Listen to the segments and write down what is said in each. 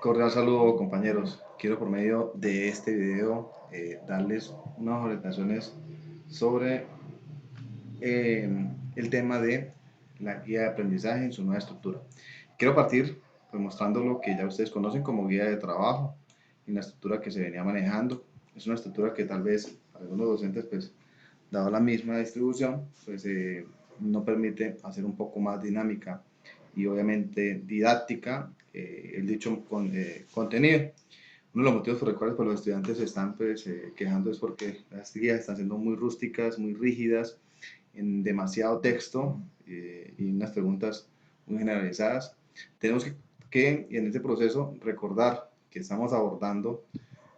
Cordial saludo, compañeros. Quiero por medio de este video darles unas orientaciones sobre el tema de la guía de aprendizaje en su nueva estructura. Quiero partir pues, mostrando lo que ya ustedes conocen como guía de trabajo y la estructura que se venía manejando. Es una estructura que tal vez para algunos docentes, pues, dado la misma distribución, pues no permite hacer un poco más dinámica y obviamente didáctica el dicho contenido. Uno de los motivos por los cuales los estudiantes se están pues, quejando es porque las guías están siendo muy rústicas, muy rígidas, en demasiado texto y unas preguntas muy generalizadas. Tenemos que en este proceso recordar que estamos abordando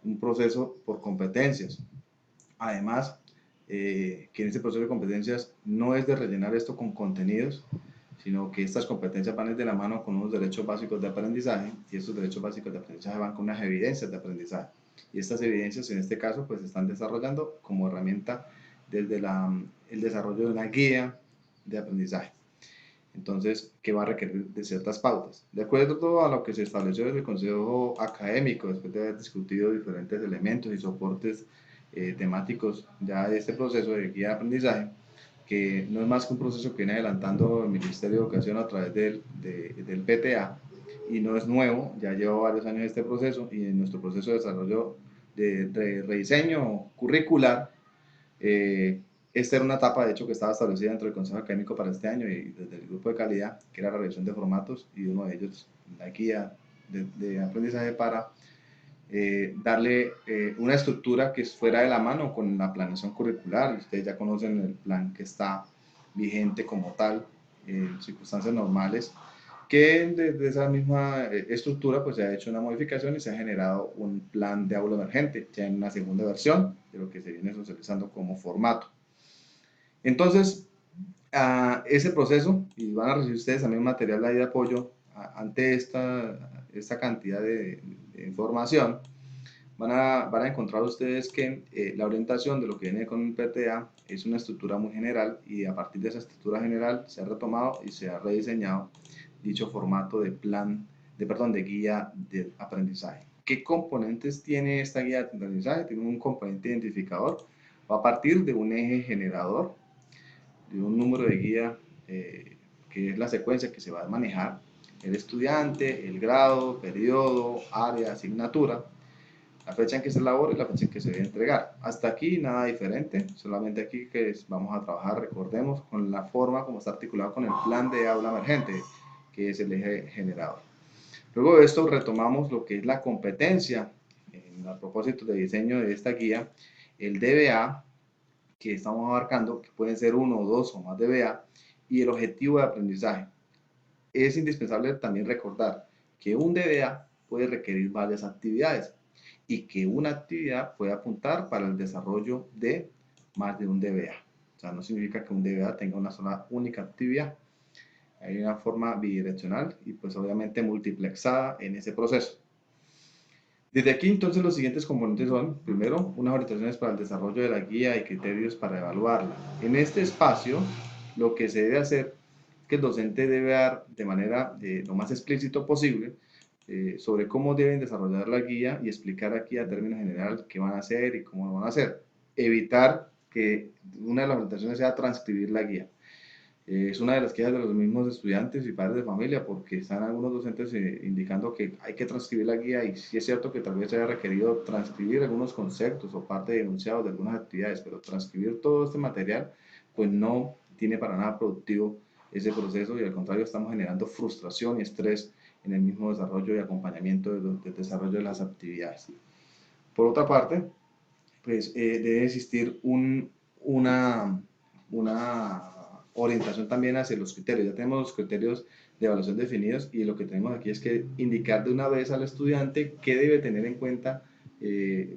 un proceso por competencias. Además, que en este proceso de competencias no es de rellenar esto con contenidos, sino que estas competencias van de la mano con unos derechos básicos de aprendizaje y estos derechos básicos de aprendizaje van con unas evidencias de aprendizaje. Y estas evidencias en este caso pues se están desarrollando como herramienta desde el desarrollo de una guía de aprendizaje. Entonces, que va a requerir de ciertas pautas. De acuerdo a lo que se estableció desde el Consejo Académico, después de haber discutido diferentes elementos y soportes temáticos ya de este proceso de guía de aprendizaje, que no es más que un proceso que viene adelantando el Ministerio de Educación a través del PTA y no es nuevo, ya lleva varios años este proceso y en nuestro proceso de desarrollo de rediseño curricular, esta era una etapa de hecho que estaba establecida dentro del Consejo Académico para este año y desde el grupo de calidad, que era la revisión de formatos y uno de ellos la guía de aprendizaje para darle una estructura que fuera de la mano con la planeación curricular. Ustedes ya conocen el plan que está vigente como tal en circunstancias normales, que desde esa misma estructura pues se ha hecho una modificación y se ha generado un plan de aula emergente, ya en una segunda versión de lo que se viene socializando como formato. Entonces, ese proceso, y van a recibir ustedes también material ahí de apoyo ante esta cantidad de información, van a encontrar ustedes que la orientación de lo que viene con el PTA es una estructura muy general y a partir de esa estructura general se ha retomado y se ha rediseñado dicho formato de plan, de guía de aprendizaje. ¿Qué componentes tiene esta guía de aprendizaje? Tiene un componente identificador, va a partir de un eje generador, de un número de guía que es la secuencia que se va a manejar, el estudiante, el grado, periodo, área, asignatura, la fecha en que se elabora y la fecha en que se debe entregar. Hasta aquí nada diferente, solamente aquí que vamos a trabajar, recordemos, con la forma como está articulado con el plan de aula emergente, que es el eje generador. Luego de esto retomamos lo que es la competencia en los propósitos de diseño de esta guía, el DBA, que estamos abarcando, que pueden ser uno o dos o más DBA, y el objetivo de aprendizaje. Es indispensable también recordar que un DBA puede requerir varias actividades y que una actividad puede apuntar para el desarrollo de más de un DBA. O sea, no significa que un DBA tenga una sola única actividad. Hay una forma bidireccional y pues obviamente multiplexada en ese proceso. Desde aquí entonces los siguientes componentes son, primero, unas orientaciones para el desarrollo de la guía y criterios para evaluarla. En este espacio, lo que se debe hacer es que el docente debe dar de manera lo más explícito posible sobre cómo deben desarrollar la guía y explicar aquí a términos general qué van a hacer y cómo lo van a hacer. Evitar que una de las orientaciones sea transcribir la guía. Es una de las quejas de los mismos estudiantes y padres de familia porque están algunos docentes indicando que hay que transcribir la guía y sí es cierto que tal vez se haya requerido transcribir algunos conceptos o parte de enunciados de algunas actividades, pero transcribir todo este material pues no tiene para nada productivo ese proceso y al contrario estamos generando frustración y estrés en el mismo desarrollo y acompañamiento del desarrollo de las actividades. Por otra parte, pues debe existir una orientación también hacia los criterios. Ya tenemos los criterios de evaluación definidos y lo que tenemos aquí es que indicar de una vez al estudiante qué debe tener en cuenta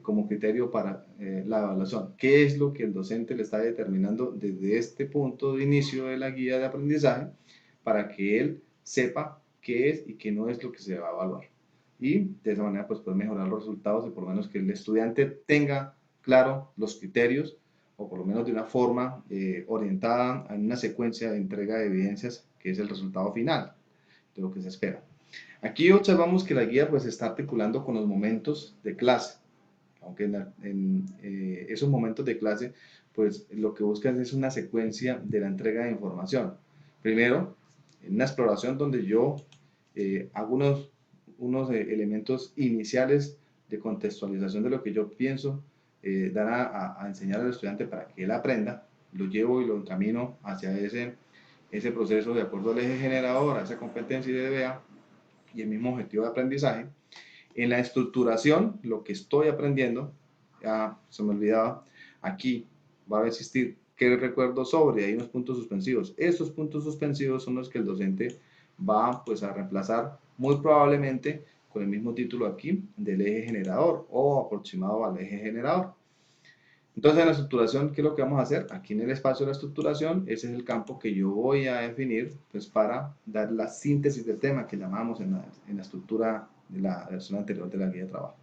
como criterio para la evaluación. ¿Qué es lo que el docente le está determinando desde este punto de inicio de la guía de aprendizaje para que él sepa qué es y qué no es lo que se va a evaluar? Y de esa manera pues puede mejorar los resultados y por lo menos que el estudiante tenga claro los criterios o por lo menos de una forma orientada en una secuencia de entrega de evidencias que es el resultado final de lo que se espera. Aquí observamos que la guía pues está articulando con los momentos de clase, aunque esos momentos de clase pues lo que buscan es una secuencia de la entrega de información. Primero, en una exploración donde yo hago unos elementos iniciales de contextualización de lo que yo pienso dar a enseñar al estudiante para que él aprenda, lo llevo y lo encamino hacia ese proceso de acuerdo al eje generador, a esa competencia y DBA y el mismo objetivo de aprendizaje. En la estructuración, lo que estoy aprendiendo, ya se me olvidaba, aquí va a existir qué recuerdo sobre, hay unos puntos suspensivos. Estos puntos suspensivos son los que el docente va pues a reemplazar muy probablemente con el mismo título aquí del eje generador o aproximado al eje generador. Entonces, en la estructuración, ¿qué es lo que vamos a hacer? Aquí en el espacio de la estructuración, ese es el campo que yo voy a definir pues, para dar la síntesis del tema que llamamos en la estructura de la versión anterior de la guía de trabajo.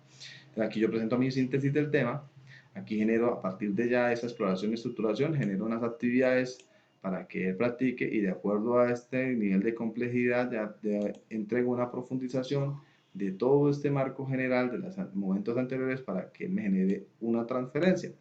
Entonces, aquí yo presento mi síntesis del tema. Aquí genero, a partir de ya esa exploración y estructuración, genero unas actividades para que él practique y de acuerdo a este nivel de complejidad ya entrego una profundización de todo este marco general de los momentos anteriores para que él me genere una transferencia.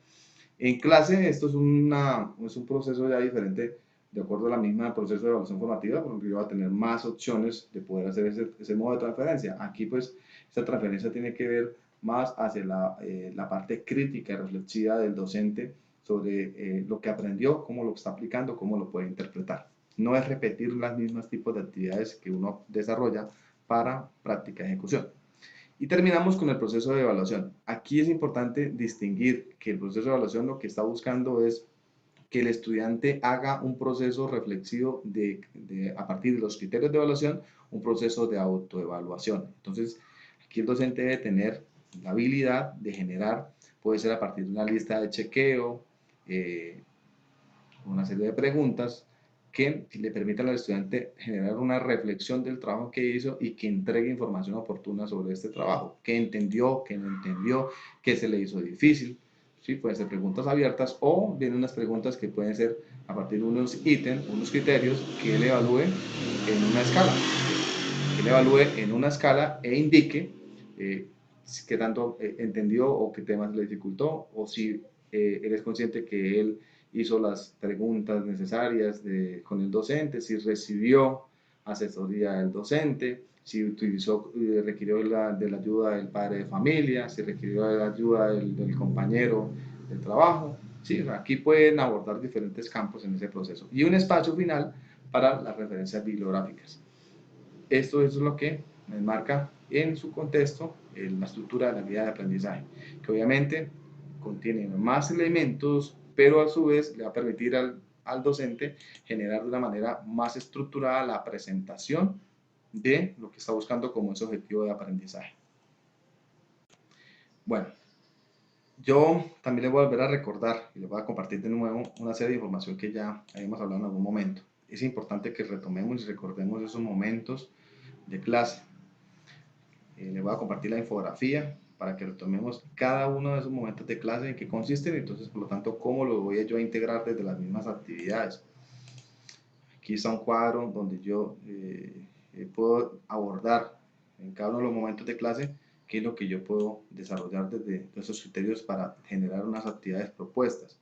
En clase esto es un proceso ya diferente de acuerdo a la misma proceso de evaluación formativa, porque yo voy a tener más opciones de poder hacer ese modo de transferencia. Aquí pues esta transferencia tiene que ver más hacia la parte crítica y reflexiva del docente sobre lo que aprendió, cómo lo está aplicando, cómo lo puede interpretar. No es repetir los mismos tipos de actividades que uno desarrolla para práctica y ejecución. Y terminamos con el proceso de evaluación. Aquí es importante distinguir que el proceso de evaluación lo que está buscando es que el estudiante haga un proceso reflexivo a partir de los criterios de evaluación, un proceso de autoevaluación. Entonces, aquí el docente debe tener la habilidad de generar, puede ser a partir de una lista de chequeo, una serie de preguntas que le permitan al estudiante generar una reflexión del trabajo que hizo y que entregue información oportuna sobre este trabajo, qué entendió, qué no entendió, qué se le hizo difícil. ¿Sí? Pueden ser preguntas abiertas o vienen unas preguntas que pueden ser a partir de unos ítems, unos criterios que él evalúe en una escala, que él evalúe en una escala e indique qué tanto entendió o qué temas le dificultó o si él es consciente que él hizo las preguntas necesarias con el docente, si recibió asesoría del docente, si utilizó, requirió de la ayuda del padre de familia, si requirió de la ayuda del compañero del trabajo. Sí, aquí pueden abordar diferentes campos en ese proceso. Y un espacio final para las referencias bibliográficas. Esto es lo que enmarca en su contexto la estructura de la guía de aprendizaje, que obviamente contiene más elementos, pero a su vez le va a permitir al docente generar de una manera más estructurada la presentación de lo que está buscando como ese objetivo de aprendizaje. Bueno, yo también les voy a volver a recordar y les voy a compartir de nuevo una serie de información que ya habíamos hablado en algún momento. Es importante que retomemos y recordemos esos momentos de clase. Les voy a compartir la infografía para que retomemos cada uno de esos momentos de clase en qué consisten y entonces por lo tanto cómo lo voy yo a integrar desde las mismas actividades. Aquí está un cuadro donde yo puedo abordar en cada uno de los momentos de clase qué es lo que yo puedo desarrollar desde esos criterios para generar unas actividades propuestas.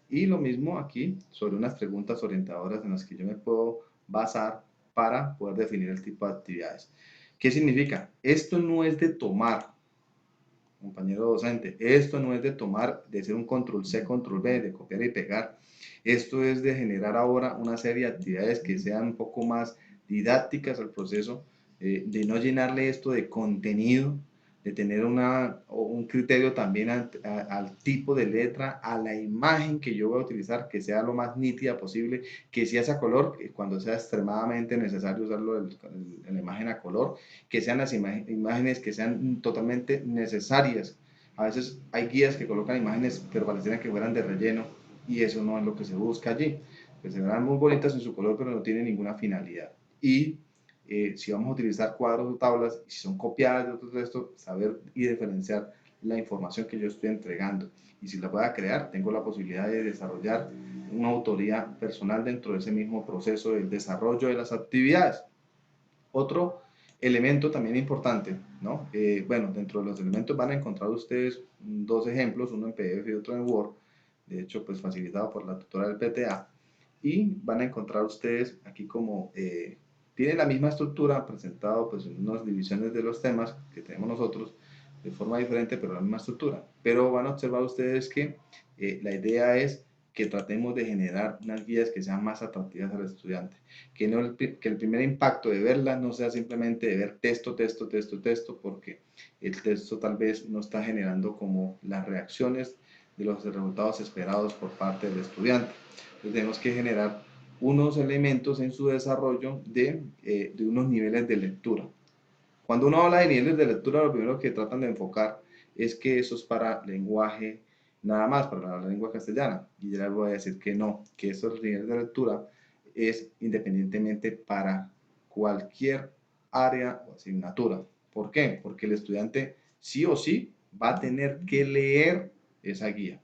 Y lo mismo aquí sobre unas preguntas orientadoras en las que yo me puedo basar para poder definir el tipo de actividades. ¿Qué significa? Esto no es de tomar, compañero docente, esto no es de tomar, de hacer un control C, control V, de copiar y pegar. Esto es de generar ahora una serie de actividades que sean un poco más didácticas al proceso, de no llenarle esto de contenido, de tener un criterio también al tipo de letra, a la imagen que yo voy a utilizar, que sea lo más nítida posible, que sea ese color, cuando sea extremadamente necesario usarlo en la imagen a color, que sean las imágenes que sean totalmente necesarias. A veces hay guías que colocan imágenes, pero parecieran que fueran de relleno, y eso no es lo que se busca allí. Pues se verán muy bonitas en su color, pero no tienen ninguna finalidad. Y si vamos a utilizar cuadros o tablas, y si son copiadas de otro texto, saber y diferenciar la información que yo estoy entregando. Y si la pueda crear, tengo la posibilidad de desarrollar una autoría personal dentro de ese mismo proceso del desarrollo de las actividades. Otro Elemento también importante, ¿no? Bueno, dentro de los elementos van a encontrar ustedes dos ejemplos, uno en PDF y otro en Word, de hecho, pues facilitado por la tutora del PTA, y van a encontrar ustedes aquí como, tiene la misma estructura presentado pues en unas divisiones de los temas que tenemos nosotros, de forma diferente, pero la misma estructura. Pero van a observar ustedes que la idea es que tratemos de generar unas guías que sean más atractivas al estudiante, que, no que el primer impacto de verlas no sea simplemente de ver texto, texto, texto, texto, porque el texto tal vez no está generando como las reacciones de los resultados esperados por parte del estudiante. Entonces tenemos que generar unos elementos en su desarrollo de unos niveles de lectura. Cuando uno habla de niveles de lectura, lo primero que tratan de enfocar es que eso es para lenguaje nada más, para la lengua castellana. Y ya les voy a decir que no, que esos niveles de lectura es independientemente para cualquier área o asignatura. ¿Por qué? Porque el estudiante sí o sí va a tener que leer esa guía.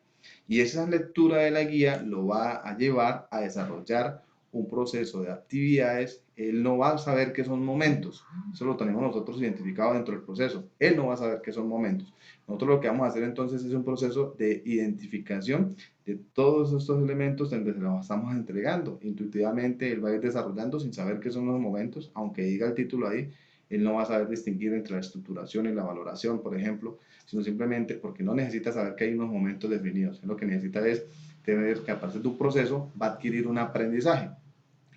Y esa lectura de la guía lo va a llevar a desarrollar un proceso de actividades. Él no va a saber qué son momentos, eso lo tenemos nosotros identificado dentro del proceso. Él no va a saber qué son momentos. Nosotros lo que vamos a hacer entonces es un proceso de identificación de todos estos elementos donde se los estamos entregando. Intuitivamente él va a ir desarrollando sin saber qué son los momentos, aunque diga el título ahí, él no va a saber distinguir entre la estructuración y la valoración, por ejemplo, sino simplemente porque no necesita saber que hay unos momentos definidos. Lo que necesita es tener que a partir de un proceso va a adquirir un aprendizaje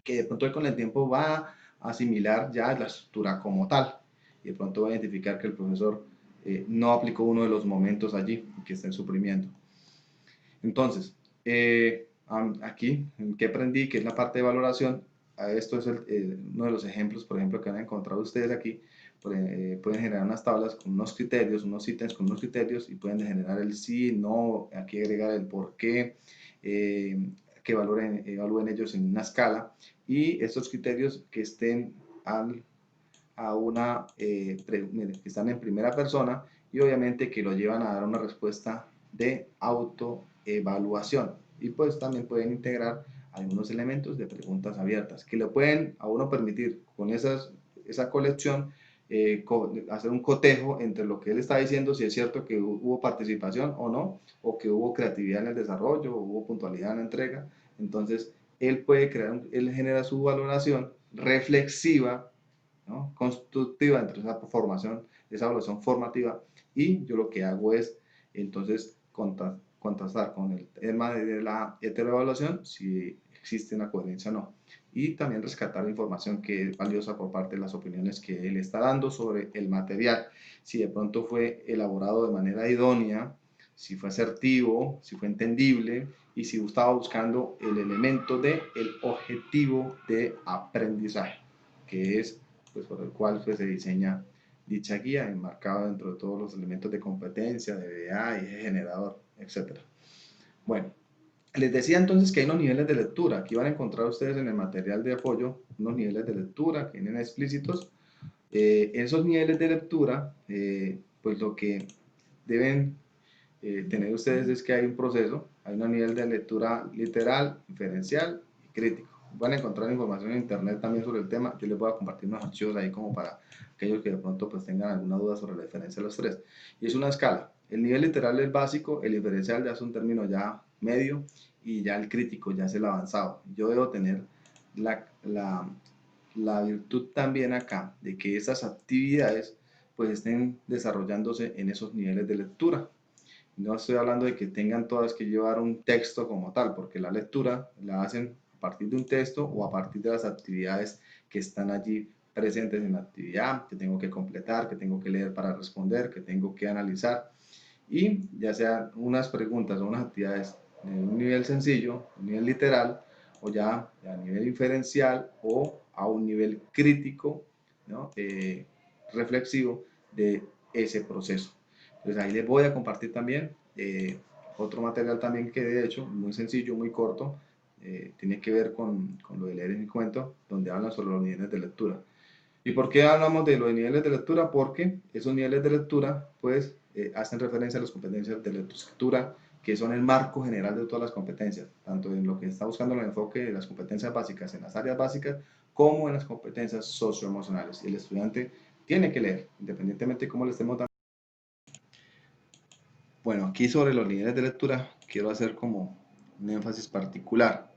que de pronto con el tiempo va a asimilar ya la estructura como tal y de pronto va a identificar que el profesor no aplicó uno de los momentos allí que estén suprimiendo. Entonces, aquí, ¿qué aprendí? Que es la parte de valoración. Esto es uno de los ejemplos, por ejemplo, que van a encontrar ustedes aquí. Pueden generar unas tablas con unos criterios, unos ítems con unos criterios y pueden generar el sí, no, aquí agregar el por qué, que evalúen ellos en una escala y estos criterios que estén a una, que están en primera persona y obviamente que lo llevan a dar una respuesta de autoevaluación. Y pues también pueden integrar algunos elementos de preguntas abiertas que le pueden a uno permitir con esa colección hacer un cotejo entre lo que él está diciendo, si es cierto que hubo participación o no, o que hubo creatividad en el desarrollo, o hubo puntualidad en la entrega. Entonces, él puede crear, él genera su valoración reflexiva, ¿no? Constructiva dentro de esa formación, de esa evaluación formativa, y yo lo que hago es entonces contrastar con el tema de la heteroevaluación si existe una coherencia o no, y también rescatar información que es valiosa por parte de las opiniones que él está dando sobre el material, si de pronto fue elaborado de manera idónea, si fue asertivo, si fue entendible y si estaba buscando el elemento del objetivo de aprendizaje, que es pues, por el cual pues, se diseña dicha guía, enmarcado dentro de todos los elementos de competencia, de BA, y generador, etc. Bueno, les decía entonces que hay unos niveles de lectura. Aquí van a encontrar ustedes en el material de apoyo unos niveles de lectura que vienen explícitos. Esos niveles de lectura, pues lo que deben tener ustedes es que hay un proceso, hay un nivel de lectura literal, inferencial y crítico. Van a encontrar información en internet también sobre el tema. Yo les voy a compartir unos archivos ahí como para aquellos que de pronto pues tengan alguna duda sobre la diferencia de los tres. Y es una escala. El nivel literal es básico, el inferencial ya es un término ya medio y ya el crítico ya es el avanzado. Yo debo tener la virtud también acá de que esas actividades pues estén desarrollándose en esos niveles de lectura. No estoy hablando de que tengan todas que llevar un texto como tal, porque la lectura la hacen a partir de un texto o a partir de las actividades que están allí presentes en la actividad, que tengo que completar, que tengo que leer para responder, que tengo que analizar. Y ya sean unas preguntas o unas actividades en un nivel sencillo, un nivel literal, o ya a nivel inferencial o a un nivel crítico, ¿no? Reflexivo de ese proceso. Entonces ahí les voy a compartir también otro material también que de hecho muy sencillo, muy corto, tiene que ver con lo de leer en mi cuento, donde hablan sobre los niveles de lectura. ¿Y por qué hablamos de los niveles de lectura? Porque esos niveles de lectura pues hacen referencia a las competencias de lectoescritura, que son el marco general de todas las competencias, tanto en lo que está buscando el enfoque de las competencias básicas en las áreas básicas, como en las competencias socioemocionales. Y el estudiante tiene que leer, independientemente de cómo le estemos dando. Bueno, aquí sobre los niveles de lectura quiero hacer como un énfasis particular.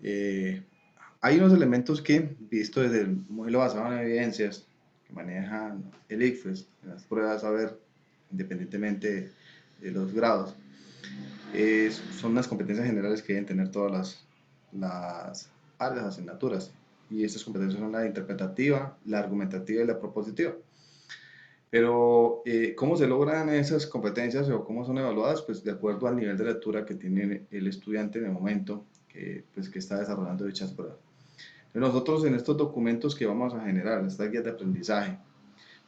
Eh, Hay unos elementos que, visto desde el modelo basado en evidencias que manejan el ICFES, en las pruebas a ver, independientemente de los grados, son unas competencias generales que deben tener todas las áreas, las asignaturas. Y estas competencias son la interpretativa, la argumentativa y la propositiva. Pero, ¿cómo se logran esas competencias o cómo son evaluadas? Pues de acuerdo al nivel de lectura que tiene el estudiante en el momento que está desarrollando dichas pruebas. Nosotros en estos documentos que vamos a generar, estas guías de aprendizaje,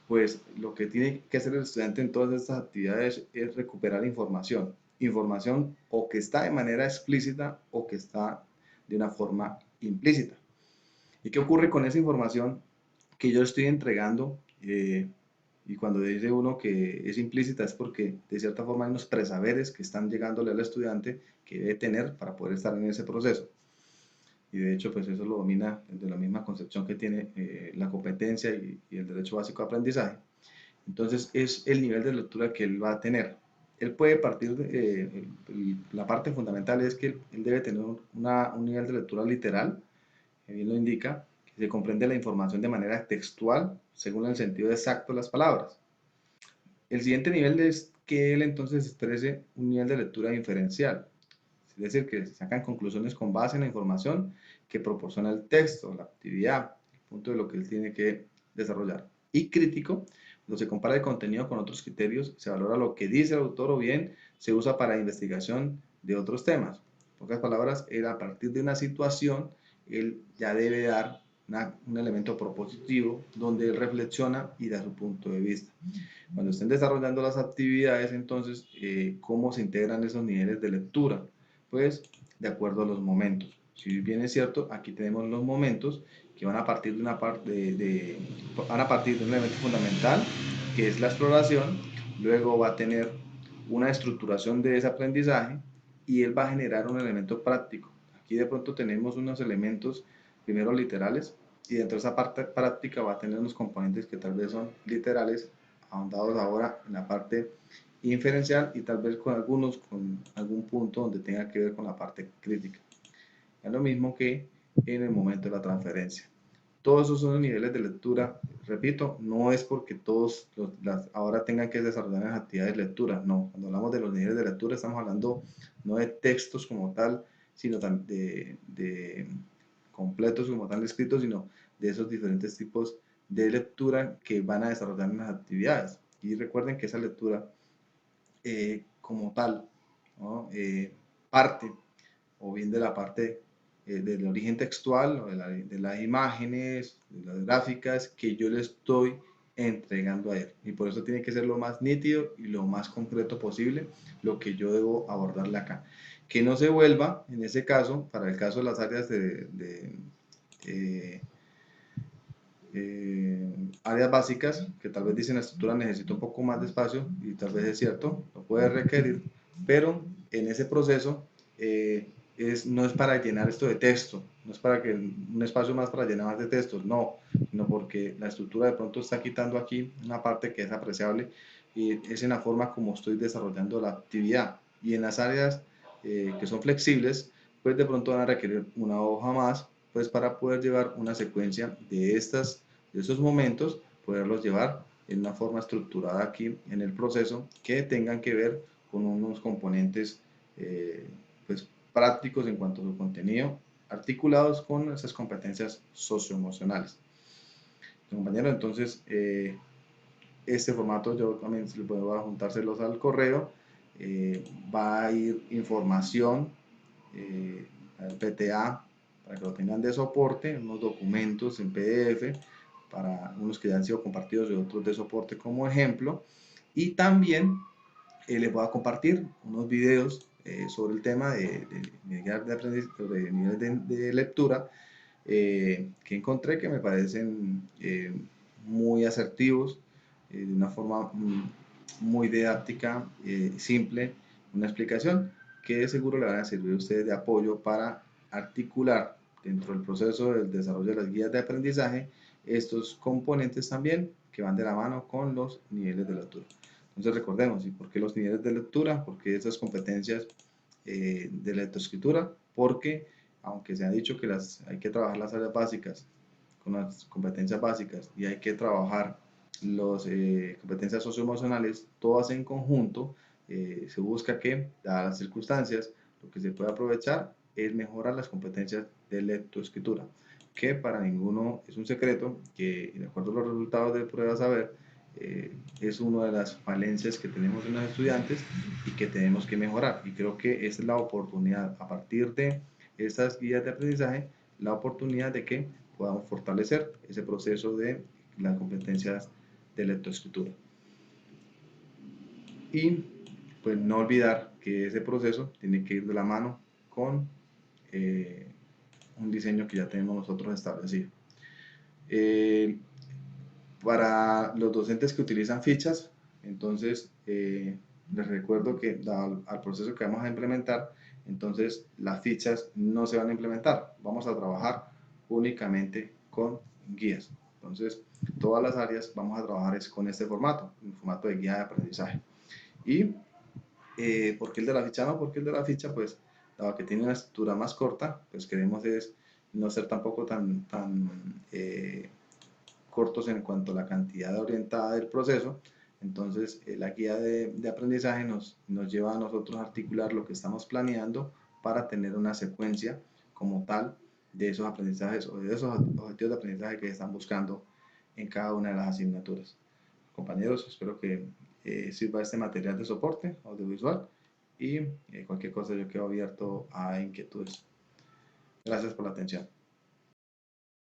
pues lo que tiene que hacer el estudiante en todas estas actividades es recuperar información. Información o que está de manera explícita o que está de una forma implícita. ¿Y qué ocurre con esa información que yo estoy entregando? Y cuando dice uno que es implícita es porque de cierta forma hay unos presaberes que están llegándole al estudiante que debe tener para poder estar en ese proceso. Y de hecho, pues eso lo domina desde la misma concepción que tiene la competencia y el derecho básico de aprendizaje. Entonces, es el nivel de lectura que él va a tener. Él puede partir de, la parte fundamental es que él debe tener un nivel de lectura literal, que bien lo indica, que se comprende la información de manera textual, según el sentido exacto de las palabras. El siguiente nivel es que él entonces exprese un nivel de lectura inferencial, es decir, que se sacan conclusiones con base en la información que proporciona el texto, la actividad, el punto de lo que él tiene que desarrollar. Y crítico, cuando se compara el contenido con otros criterios, se valora lo que dice el autor o bien se usa para investigación de otros temas. En pocas palabras, él a partir de una situación, él ya debe dar un elemento propositivo donde él reflexiona y da su punto de vista. Cuando estén desarrollando las actividades, entonces, ¿cómo se integran esos niveles de lectura? Pues de acuerdo a los momentos. Si bien es cierto, aquí tenemos los momentos que van a partir de una parte van a partir de un elemento fundamental que es la exploración, luego va a tener una estructuración de ese aprendizaje y él va a generar un elemento práctico. Aquí de pronto tenemos unos elementos primero literales y dentro de esa parte práctica va a tener unos componentes que tal vez son literales, ahondados ahora en la parte inferencial y tal vez con algún punto donde tenga que ver con la parte crítica. Es lo mismo que en el momento de la transferencia. Todos esos son los niveles de lectura. Repito, no es porque todos ahora tengan que desarrollar las actividades de lectura. No, cuando hablamos de los niveles de lectura estamos hablando no de textos como tal, sino de completos como tal escritos, sino de esos diferentes tipos de lectura que van a desarrollar en las actividades. Y recuerden que esa lectura como tal, ¿no? Parte o bien de la parte del origen textual, o de las imágenes, de las gráficas que yo le estoy entregando a él. Y por eso tiene que ser lo más nítido y lo más concreto posible lo que yo debo abordarle acá. Que no se vuelva, en ese caso, para el caso de las áreas eh, áreas básicas, que tal vez dicen la estructura necesita un poco más de espacio, y tal vez es cierto, lo puede requerir, pero en ese proceso no es para llenar esto de texto, no es para que un espacio más para llenar más de textos, no, sino porque la estructura de pronto está quitando aquí una parte que es apreciable y es en la forma como estoy desarrollando la actividad. Y en las áreas que son flexibles, pues de pronto van a requerir una hoja más, pues para poder llevar una secuencia de esos momentos, poderlos llevar en una forma estructurada aquí en el proceso que tengan que ver con unos componentes pues, prácticos en cuanto a su contenido, articulados con esas competencias socioemocionales. Compañero, entonces, este formato yo también se le puedo juntárselos al correo, va a ir información al PTA para que lo tengan de soporte, unos documentos en PDF para unos que ya han sido compartidos y otros de soporte como ejemplo, y también les voy a compartir unos videos sobre el tema de nivel de lectura que encontré que me parecen muy asertivos, de una forma muy didáctica, simple, una explicación que seguro le van a servir a ustedes de apoyo para articular dentro del proceso del desarrollo de las guías de aprendizaje estos componentes también que van de la mano con los niveles de lectura. Entonces recordemos, ¿y por qué los niveles de lectura? Porque esas competencias de lectoescritura, porque aunque se ha dicho que hay que trabajar las áreas básicas con las competencias básicas y hay que trabajar las competencias socioemocionales, todas en conjunto, se busca que, dadas las circunstancias, lo que se puede aprovechar es mejorar las competencias de lectoescritura, que para ninguno es un secreto, que de acuerdo a los resultados de pruebas saber, es una de las falencias que tenemos en los estudiantes y que tenemos que mejorar. Y creo que esta es la oportunidad, a partir de estas guías de aprendizaje, la oportunidad de que podamos fortalecer ese proceso de las competencias de lectoescritura. Y pues no olvidar que ese proceso tiene que ir de la mano con un diseño que ya tenemos nosotros establecido. Para los docentes que utilizan fichas, entonces les recuerdo que dado al proceso que vamos a implementar, entonces las fichas no se van a implementar, vamos a trabajar únicamente con guías. Entonces todas las áreas vamos a trabajar con este formato, un formato de guía de aprendizaje. Y ¿por qué el de la ficha no? Porque el de la ficha, pues, dado que tiene una estructura más corta, pues queremos es no ser tampoco tan cortos en cuanto a la cantidad de orientada del proceso. Entonces, la guía de aprendizaje nos lleva a nosotros a articular lo que estamos planeando para tener una secuencia como tal de esos aprendizajes o de esos objetivos de aprendizaje que están buscando en cada una de las asignaturas. Compañeros, espero que sirva este material de soporte audiovisual y cualquier cosa yo quedo abierto a inquietudes. Gracias por la atención.